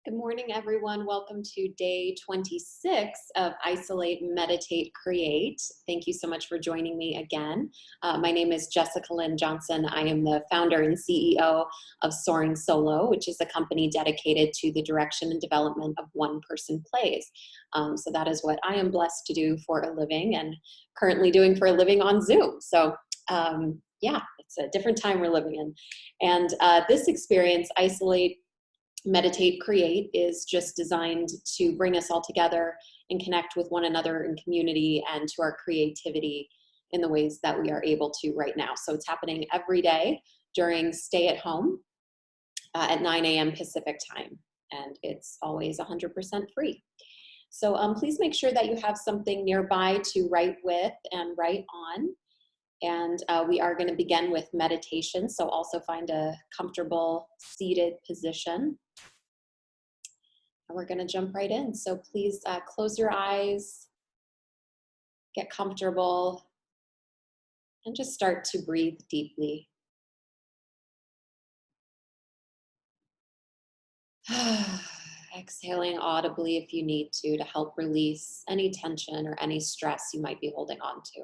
Good morning, everyone. Welcome to day 26 of Isolate, Meditate, Create. Thank you so much for joining me again. My name is Jessica Lynn Johnson. I am the founder and CEO of Soaring Solo, which is a company dedicated to the direction and development of one-person plays. So that is what I am blessed to do for a living and currently doing for a living on Zoom. So yeah, it's a different time we're living in. And this experience, Isolate, Meditate, Create, is just designed to bring us all together and connect with one another in community and to our creativity in the ways that we are able to right now. So it's happening every day during stay at home at 9 a.m. Pacific time, and it's always 100% free. So please make sure that you have something nearby to write with and write on. And we are going to begin with meditation. So also find a comfortable seated position. And we're going to jump right in. So please close your eyes, get comfortable, and just start to breathe deeply. Exhaling audibly if you need to help release any tension or any stress you might be holding on to.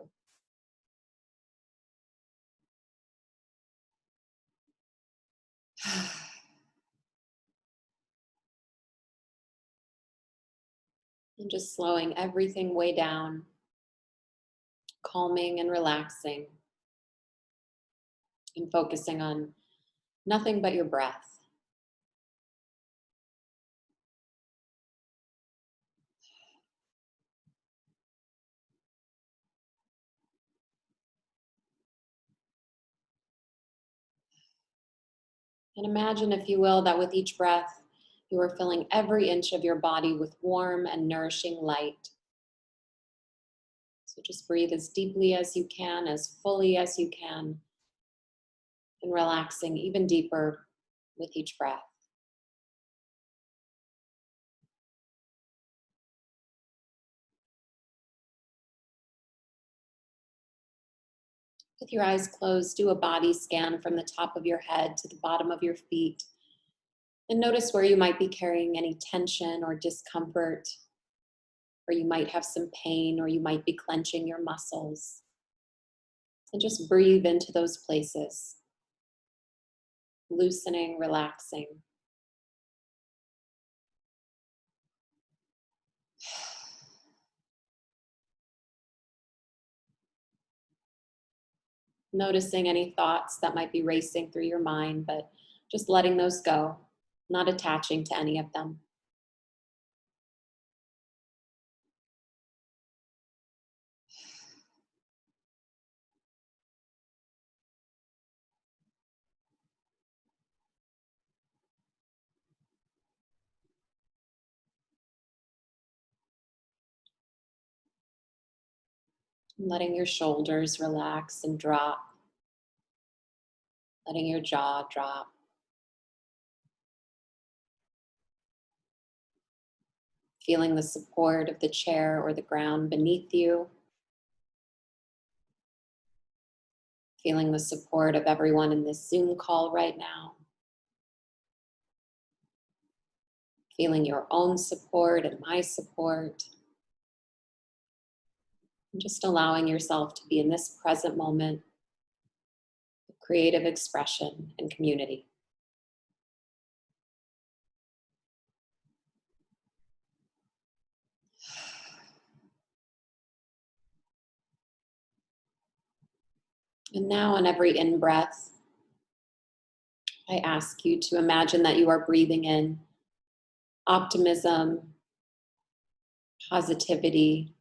And just slowing everything way down, calming and relaxing, and focusing on nothing but your breath. And imagine, if you will, that with each breath, you are filling every inch of your body with warm and nourishing light. So just breathe as deeply as you can, as fully as you can, and relaxing even deeper with each breath. With your eyes closed, do a body scan from the top of your head to the bottom of your feet. And notice where you might be carrying any tension or discomfort, or you might have some pain, or you might be clenching your muscles. And just breathe into those places, loosening, relaxing. Noticing any thoughts that might be racing through your mind, but just letting those go, not attaching to any of them. Letting your shoulders relax and drop, letting your jaw drop. Feeling the support of the chair or the ground beneath you. Feeling the support of everyone in this Zoom call right now. Feeling your own support and my support. And just allowing yourself to be in this present moment of creative expression and community. And now on every in-breath, I ask you to imagine that you are breathing in optimism, positivity,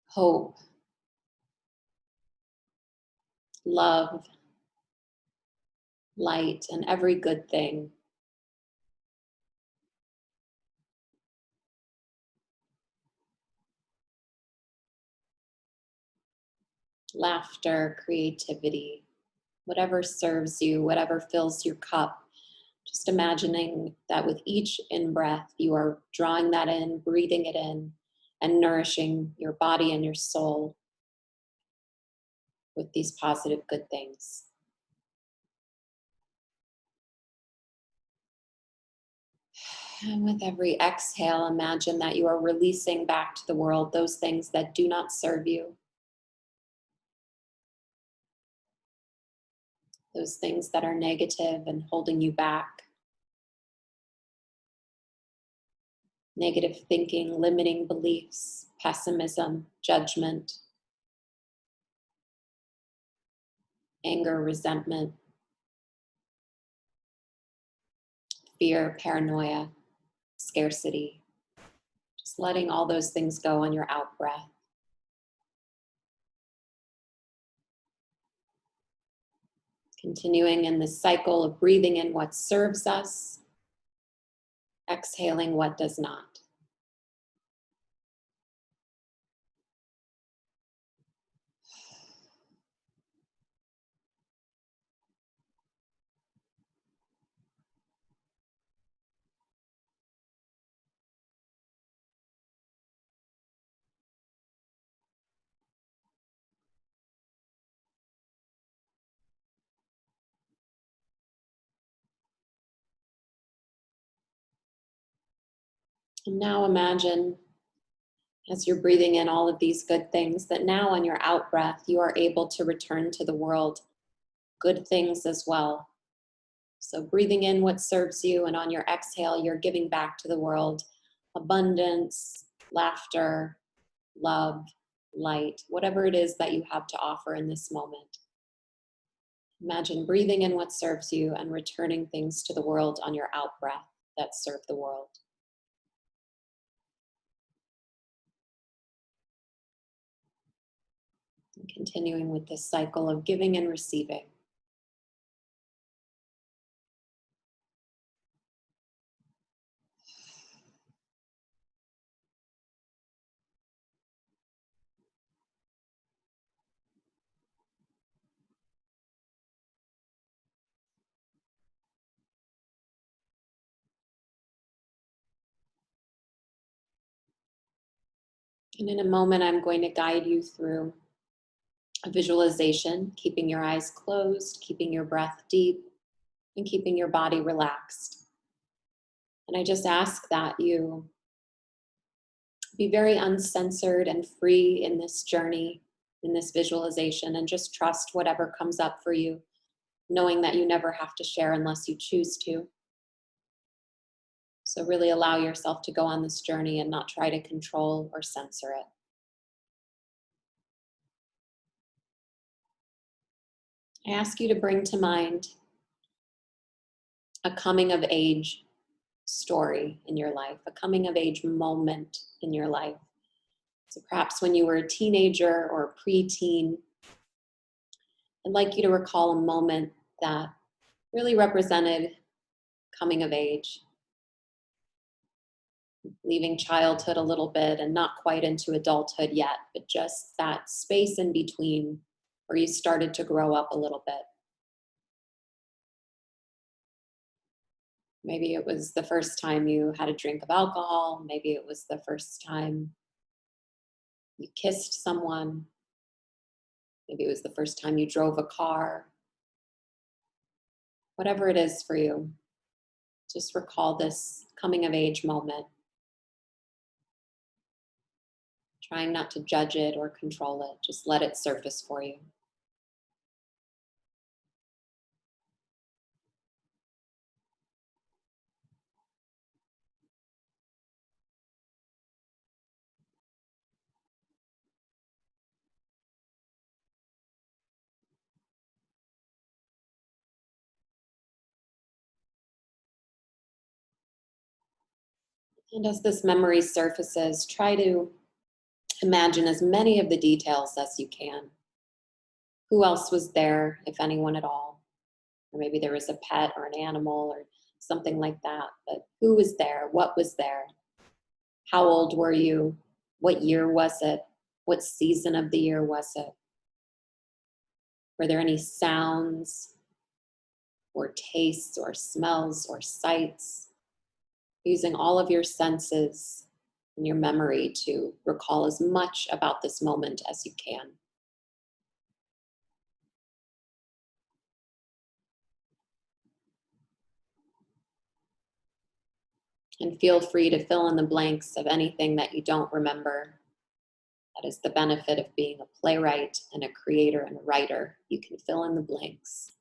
hope, love, light, and every good thing. Laughter, creativity, whatever serves you, whatever fills your cup. Just imagining that with each in-breath, you are drawing that in, breathing it in, and nourishing your body and your soul with these positive good things. And with every exhale, imagine that you are releasing back to the world those things that do not serve you, those things that are negative and holding you back. Negative thinking, limiting beliefs, pessimism, judgment, anger, resentment, fear, paranoia, scarcity. Just letting all those things go on your out breath. Continuing in this cycle of breathing in what serves us, exhaling what does not. And now imagine, as you're breathing in all of these good things, that now on your out breath, you are able to return to the world good things as well. So breathing in what serves you, and on your exhale, you're giving back to the world abundance, laughter, love, light, whatever it is that you have to offer in this moment. Imagine breathing in what serves you and returning things to the world on your out breath that serve the world. And continuing with this cycle of giving and receiving. And in a moment, I'm going to guide you through a visualization, keeping your eyes closed, keeping your breath deep, and keeping your body relaxed. And I just ask that you be very uncensored and free in this journey, in this visualization, and just trust whatever comes up for you, knowing that you never have to share unless you choose to. So really allow yourself to go on this journey and not try to control or censor it. I ask you to bring to mind a coming of age story in your life, a coming of age moment in your life. So perhaps when you were a teenager or a preteen, I'd like you to recall a moment that really represented coming of age, leaving childhood a little bit and not quite into adulthood yet, but just that space in between where you started to grow up a little bit. Maybe it was the first time you had a drink of alcohol. Maybe it was the first time you kissed someone. Maybe it was the first time you drove a car. Whatever it is for you, just recall this coming of age moment, trying not to judge it or control it. Just let it surface for you. And as this memory surfaces, try to imagine as many of the details as you can. Who else was there, if anyone at all? Or maybe there was a pet or an animal or something like that. But who was there? What was there? How old were you? What year was it? What season of the year was it? Were there any sounds or tastes or smells or sights? Using all of your senses and your memory to recall as much about this moment as you can. And feel free to fill in the blanks of anything that you don't remember. That is the benefit of being a playwright and a creator and a writer. You can fill in the blanks.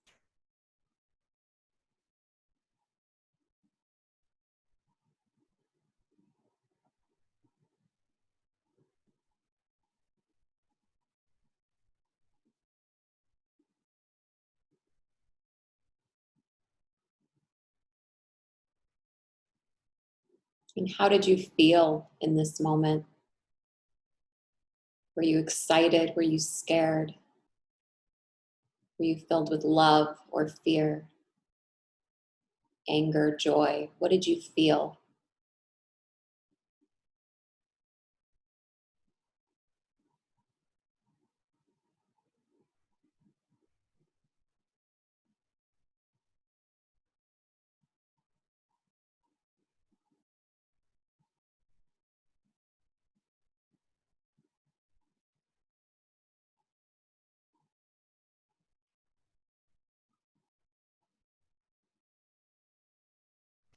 And how did you feel in this moment? Were you excited? Were you scared? Were you filled with love or fear, anger, joy? What did you feel?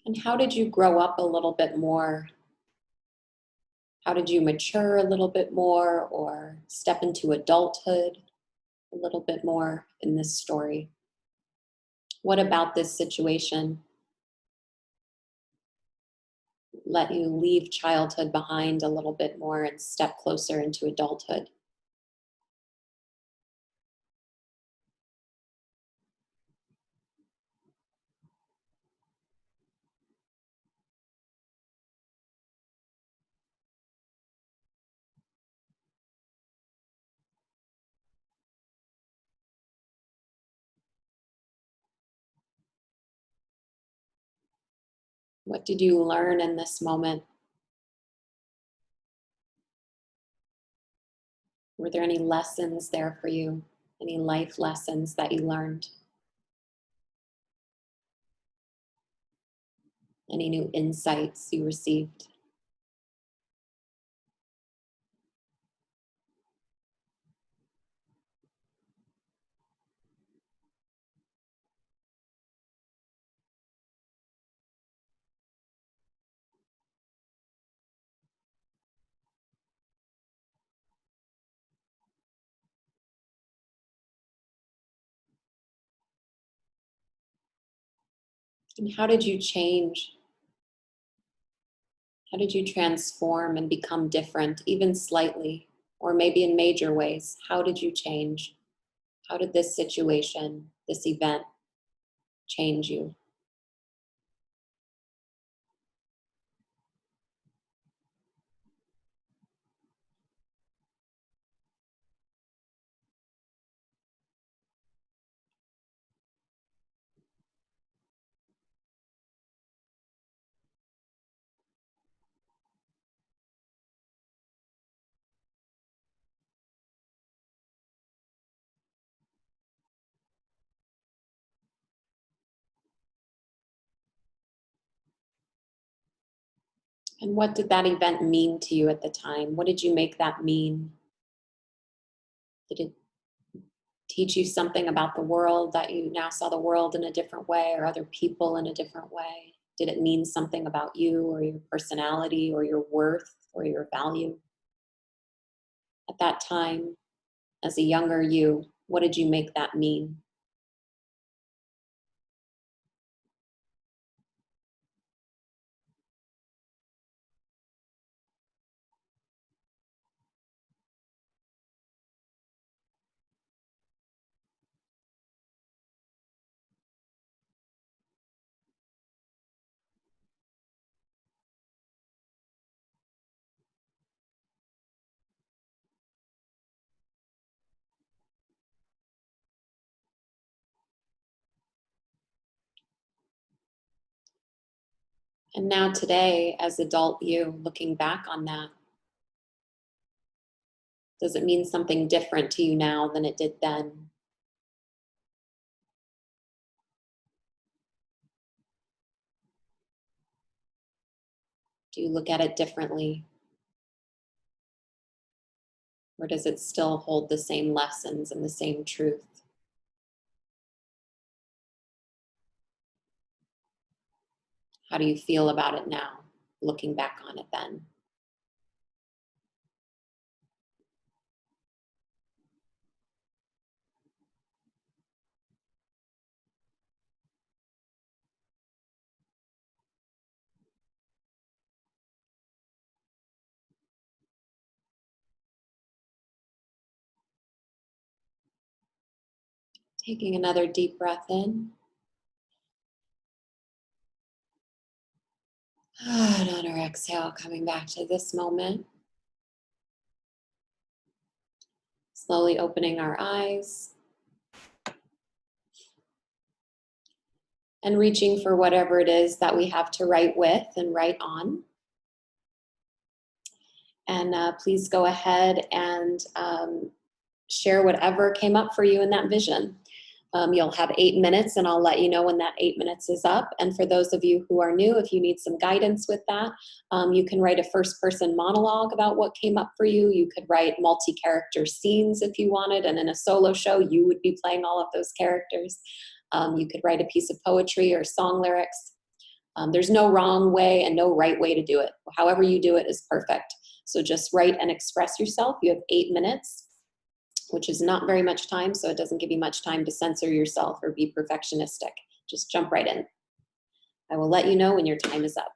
And how did you grow up a little bit more? How did you mature a little bit more or step into adulthood a little bit more in this story? What about this situation let you leave childhood behind a little bit more and step closer into adulthood? What did you learn in this moment? Were there any lessons there for you? Any life lessons that you learned? Any new insights you received? And how did you change? How did you transform and become different, even slightly, or maybe in major ways? How did you change? How did this situation, this event, change you? And what did that event mean to you at the time? What did you make that mean? Did it teach you something about the world that you now saw the world in a different way or other people in a different way? Did it mean something about you or your personality or your worth or your value? At that time, as a younger you, what did you make that mean? And now, today, as adult you, looking back on that, does it mean something different to you now than it did then? Do you look at it differently? Or does it still hold the same lessons and the same truth? How do you feel about it now? looking back on it then. Taking another deep breath in. And on our exhale, coming back to this moment. Slowly opening our eyes. And reaching for whatever it is that we have to write with and write on. And please go ahead and share whatever came up for you in that vision. You'll have 8 minutes, and I'll let you know when that 8 minutes is up. And for those of you who are new, if you need some guidance with that, you can write a first-person monologue about what came up for you. You could write multi-character scenes if you wanted, and in a solo show, you would be playing all of those characters. You could write a piece of poetry or song lyrics. There's no wrong way and no right way to do it. However you do it is perfect. So just write and express yourself. You have 8 minutes, which is not very much time, so it doesn't give you much time to censor yourself or be perfectionistic. Just jump right in. I will let you know when your time is up.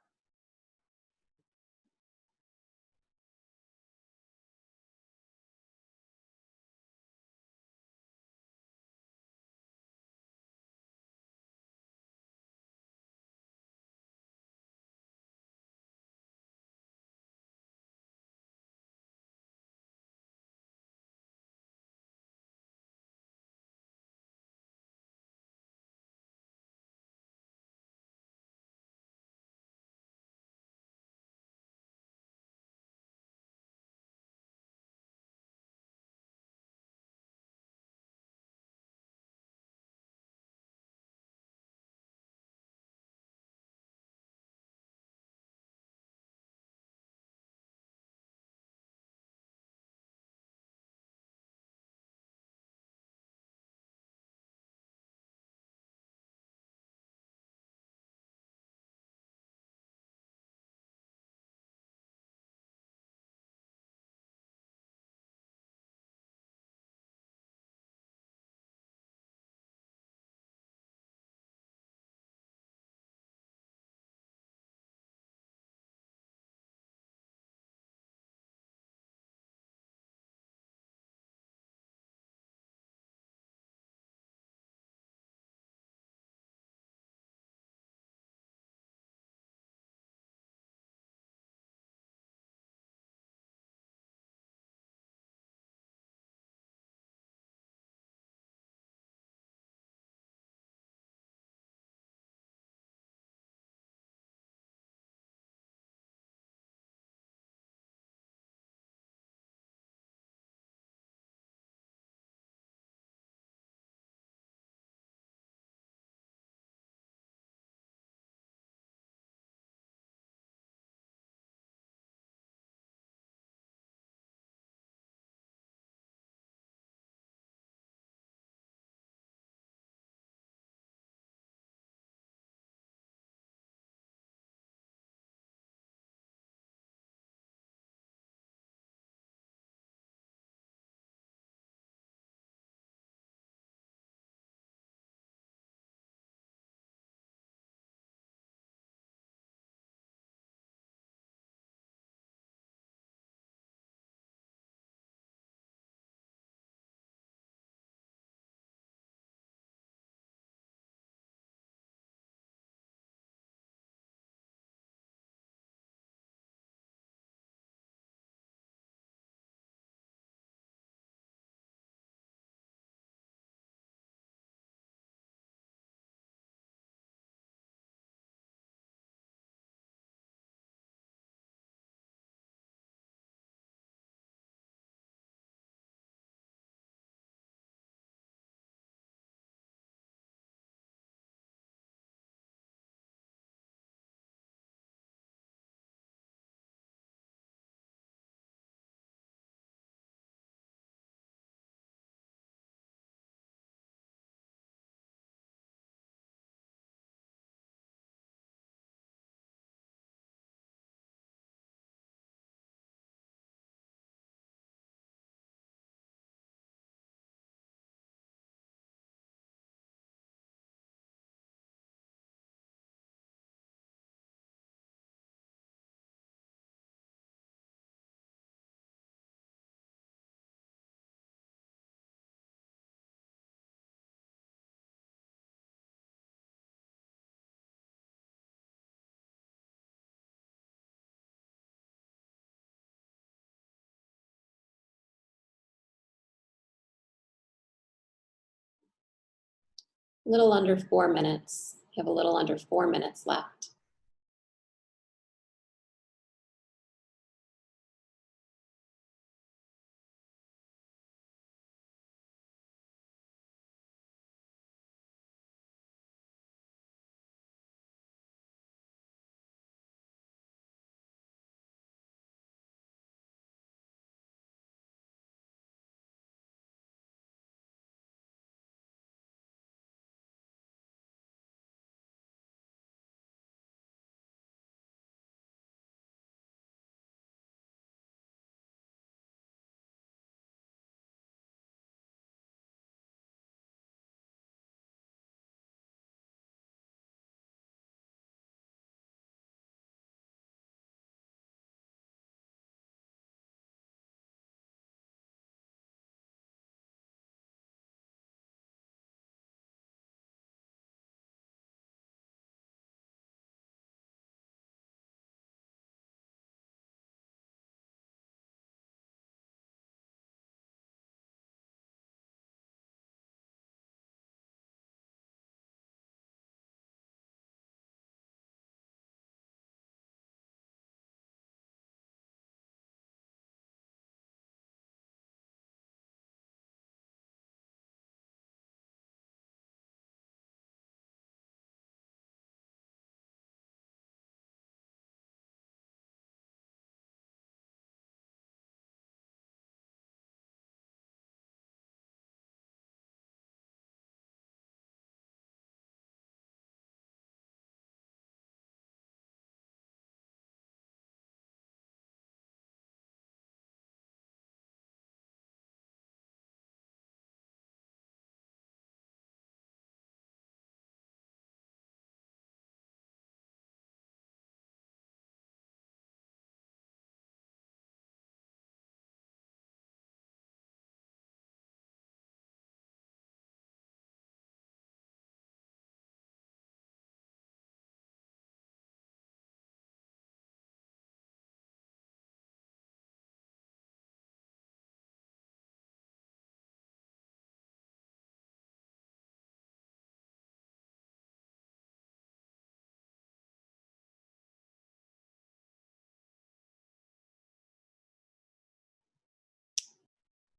A little under 4 minutes. You have a little under 4 minutes left.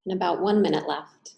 And about 1 minute left.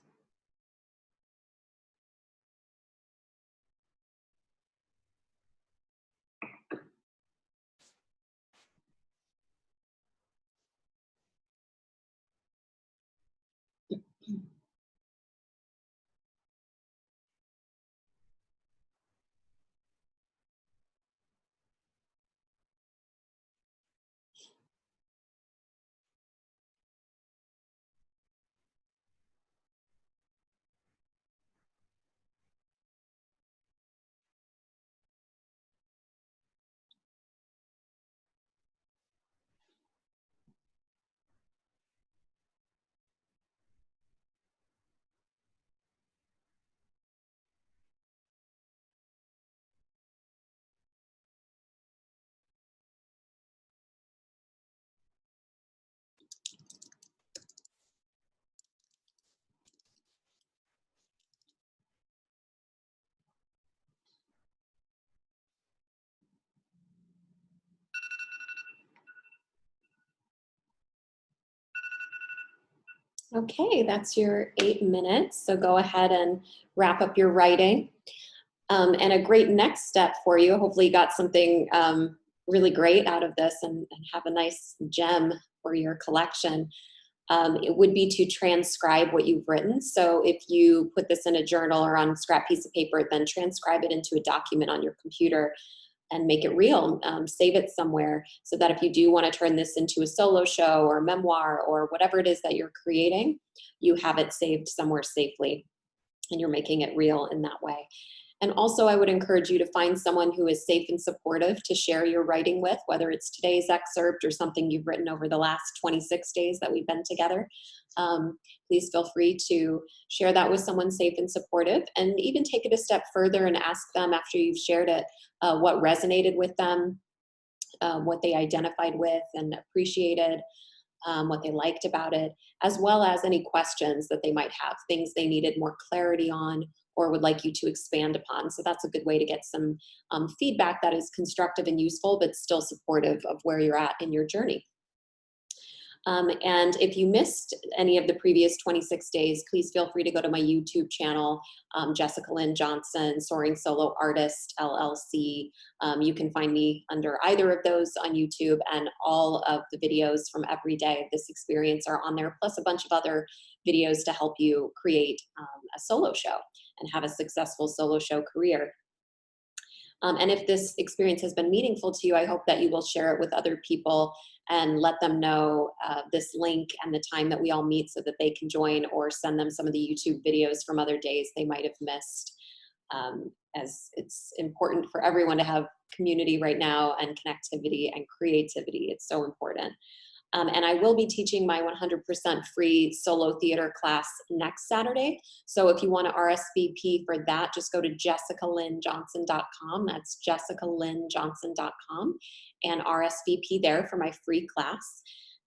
Okay, that's your 8 minutes. So go ahead and wrap up your writing. And a great next step for you, hopefully you got something really great out of this and have a nice gem for your collection. It would be to transcribe what you've written. So if you put this in a journal or on a scrap piece of paper, then transcribe it into a document on your computer and make it real. Save it somewhere so that if you do want to turn this into a solo show or a memoir or whatever it is that you're creating, you have it saved somewhere safely and you're making it real in that way. And also, I would encourage you to find someone who is safe and supportive to share your writing with, whether it's today's excerpt or something you've written over the last 26 days that we've been together. Please feel free to share that with someone safe and supportive, and even take it a step further and ask them after you've shared it what resonated with them, what they identified with and appreciated, what they liked about it, as well as any questions that they might have, things they needed more clarity on, or would like you to expand upon. So that's a good way to get some feedback that is constructive and useful, but still supportive of where you're at in your journey. And if you missed any of the previous 26 days, please feel free to go to my YouTube channel, Jessica Lynn Johnson, Soaring Solo Artist, LLC. You can find me under either of those on YouTube, and all of the videos from every day of this experience are on there, plus a bunch of other videos to help you create a solo show and have a successful solo show career. And if this experience has been meaningful to you, I hope that you will share it with other people and let them know this link and the time that we all meet so that they can join, or send them some of the YouTube videos from other days they might have missed, as it's important for everyone to have community right now, and connectivity and creativity. It's so important. And I will be teaching my 100% free solo theater class next Saturday. So if you want to RSVP for that, just go to jessicalynjohnson.com. That's jessicalynjohnson.com, and RSVP there for my free class.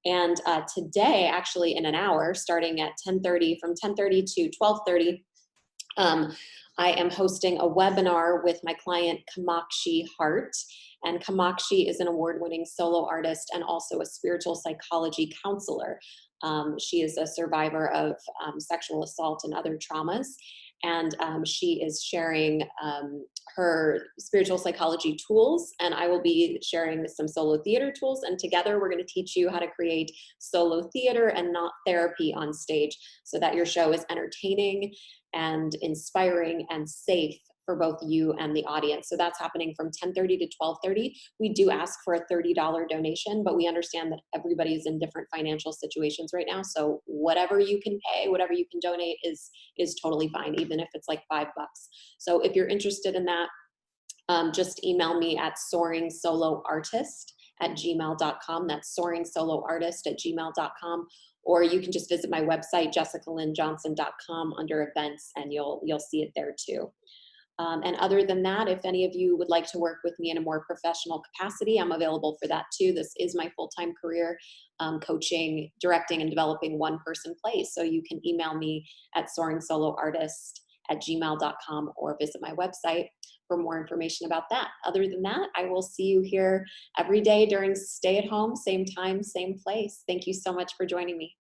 And today, actually in an hour, starting at 10:30, from 10:30 to 12:30, I am hosting a webinar with my client Kamakshi Hart. And Kamakshi is an award-winning solo artist and also a spiritual psychology counselor. She is a survivor of sexual assault and other traumas. And she is sharing her spiritual psychology tools, and I will be sharing some solo theater tools. And together we're going to teach you how to create solo theater and not therapy on stage, so that your show is entertaining and inspiring and safe for both you and the audience. So that's happening from 10:30 to 12:30. We do ask for a $30 donation, but we understand that everybody is in different financial situations right now. So whatever you can pay, whatever you can donate is totally fine, even if it's like $5. So if you're interested in that, just email me at soaringsoloartist@gmail.com. That's soaringsoloartist@gmail.com. Or you can just visit my website, jessicalynjohnson.com, under events, and you'll see it there too. And other than that, if any of you would like to work with me in a more professional capacity, I'm available for that too. This is my full-time career, coaching, directing, and developing one-person plays. So you can email me at soaringsoloartist@gmail.com, or visit my website for more information about that. Other than that, I will see you here every day during Stay at Home, same time, same place. Thank you so much for joining me.